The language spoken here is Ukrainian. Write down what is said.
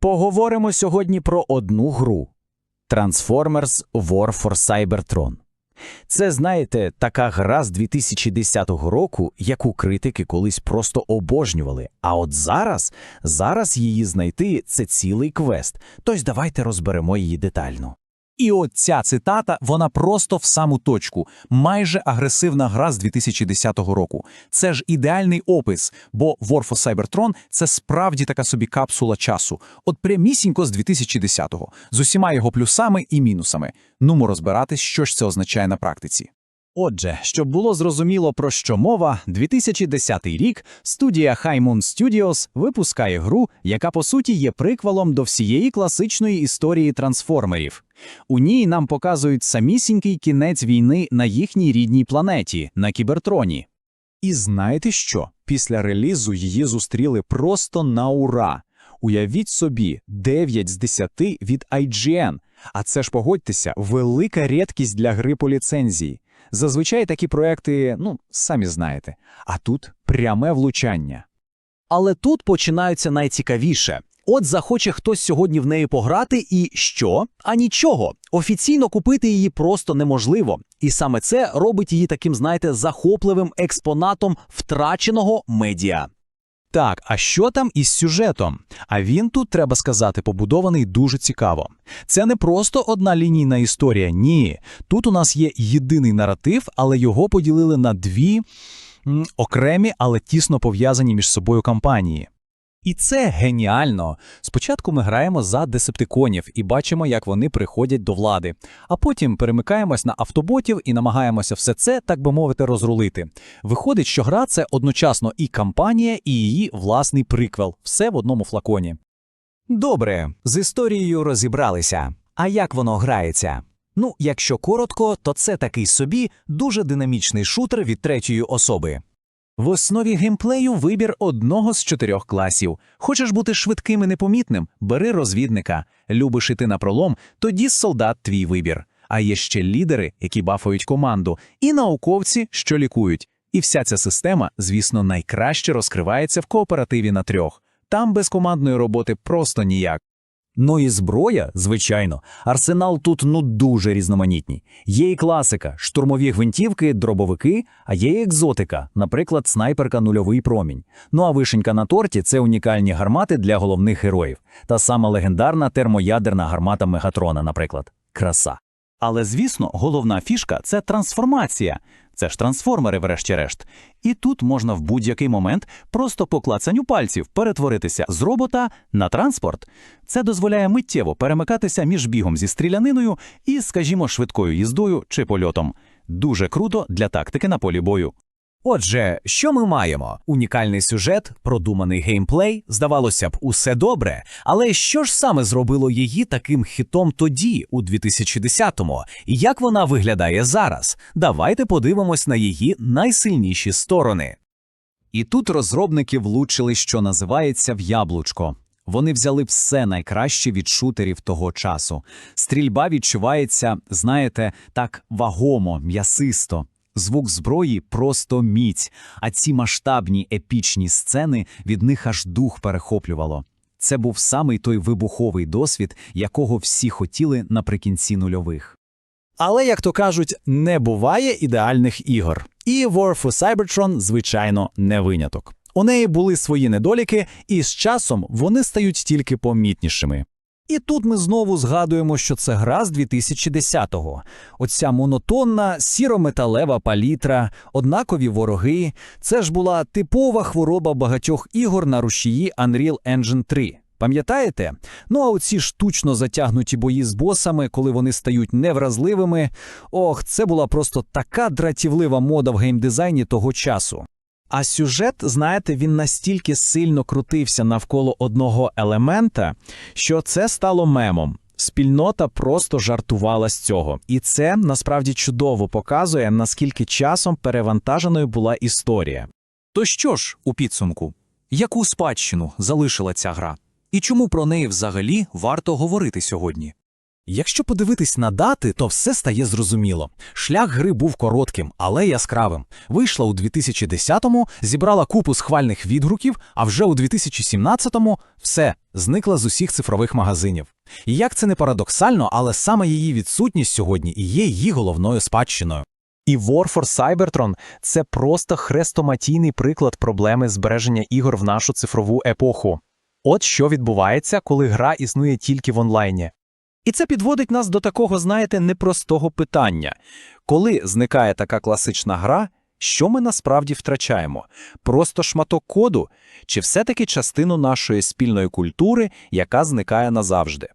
Поговоримо сьогодні про одну гру – Transformers War for Cybertron. Це, знаєте, така гра з 2010 року, яку критики колись просто обожнювали. А от зараз її знайти – це цілий квест. Тож давайте розберемо її детально. І от ця цитата, вона просто в саму точку. Майже агресивна гра з 2010 року. Це ж ідеальний опис, бо War for Cybertron – це справді така собі капсула часу. От прямісінько з 2010-го. З усіма його плюсами і мінусами. Нумо розбиратись, що ж це означає на практиці. Отже, щоб було зрозуміло, про що мова, 2010 рік студія High Moon Studios випускає гру, яка по суті є приквелом до всієї класичної історії трансформерів. У ній нам показують самісінький кінець війни на їхній рідній планеті, на Кібертроні. І знаєте що? Після релізу її зустріли просто на ура. Уявіть собі, 9 з 10 від IGN. А це ж, погодьтеся, велика рідкість для гри по ліцензії. Зазвичай такі проекти, самі знаєте. А тут пряме влучання. Але тут починаються найцікавіше. От захоче хтось сьогодні в неї пограти і що? А нічого. Офіційно купити її просто неможливо. І саме це робить її таким, знаєте, захопливим експонатом втраченого медіа. Так, а що там із сюжетом? А він тут, треба сказати, побудований дуже цікаво. Це не просто одна лінійна історія, ні. Тут у нас є єдиний наратив, але його поділили на дві окремі, але тісно пов'язані між собою кампанії. І це геніально. Спочатку ми граємо за десептиконів і бачимо, як вони приходять до влади. А потім перемикаємось на автоботів і намагаємося все це, так би мовити, розрулити. Виходить, що гра – це одночасно і кампанія, і її власний приквел. Все в одному флаконі. Добре, з історією розібралися. А як воно грається? Якщо коротко, то це такий собі дуже динамічний шутер від третьої особи. В основі геймплею вибір одного з 4 класів. Хочеш бути швидким і непомітним – бери розвідника. Любиш іти напролом – тоді солдат твій вибір. А є ще лідери, які бафають команду, і науковці, що лікують. І вся ця система, звісно, найкраще розкривається в кооперативі на 3. Там без командної роботи просто ніяк. Ну і зброя, звичайно. Арсенал тут дуже різноманітний. Є і класика – штурмові гвинтівки, дробовики, а є і екзотика, наприклад, снайперка «Нульовий промінь». Ну а вишенька на торті – це унікальні гармати для головних героїв. Та сама легендарна термоядерна гармата Мегатрона, наприклад. Краса. Але, звісно, головна фішка – це трансформація. Це ж трансформери, врешті-решт. І тут можна в будь-який момент просто по клацанню пальців перетворитися з робота на транспорт. Це дозволяє миттєво перемикатися між бігом зі стріляниною і, скажімо, швидкою їздою чи польотом. Дуже круто для тактики на полі бою. Отже, що ми маємо? Унікальний сюжет, продуманий геймплей, здавалося б, усе добре. Але що ж саме зробило її таким хітом тоді, у 2010-му? І як вона виглядає зараз? Давайте подивимось на її найсильніші сторони. І тут розробники влучили, що називається, в яблучко. Вони взяли все найкраще від шутерів того часу. Стрільба відчувається, знаєте, так вагомо, м'ясисто. Звук зброї просто міць, а ці масштабні епічні сцени, від них аж дух перехоплювало. Це був самий той вибуховий досвід, якого всі хотіли наприкінці нульових. Але, як то кажуть, не буває ідеальних ігор. І War for Cybertron, звичайно, не виняток. У неї були свої недоліки, і з часом вони стають тільки помітнішими. І тут ми знову згадуємо, що це гра з 2010-го. Оця монотонна, сіро-металева палітра, однакові вороги – це ж була типова хвороба багатьох ігор на рушії Unreal Engine 3. Пам'ятаєте? А оці штучно затягнуті бої з босами, коли вони стають невразливими – це була просто така дратівлива мода в геймдизайні того часу. А сюжет, знаєте, він настільки сильно крутився навколо одного елемента, що це стало мемом. Спільнота просто жартувала з цього. І це, насправді, чудово показує, наскільки часом перевантаженою була історія. То що ж, у підсумку, яку спадщину залишила ця гра? І чому про неї взагалі варто говорити сьогодні? Якщо подивитись на дати, то все стає зрозуміло. Шлях гри був коротким, але яскравим. Вийшла у 2010-му, зібрала купу схвальних відгуків, а вже у 2017-му все, зникла з усіх цифрових магазинів. І як це не парадоксально, але саме її відсутність сьогодні і є її головною спадщиною. І War for Cybertron – це просто хрестоматійний приклад проблеми збереження ігор в нашу цифрову епоху. От що відбувається, коли гра існує тільки в онлайні. І це підводить нас до такого, знаєте, непростого питання. Коли зникає така класична гра, що ми насправді втрачаємо? Просто шматок коду? Чи все-таки частину нашої спільної культури, яка зникає назавжди?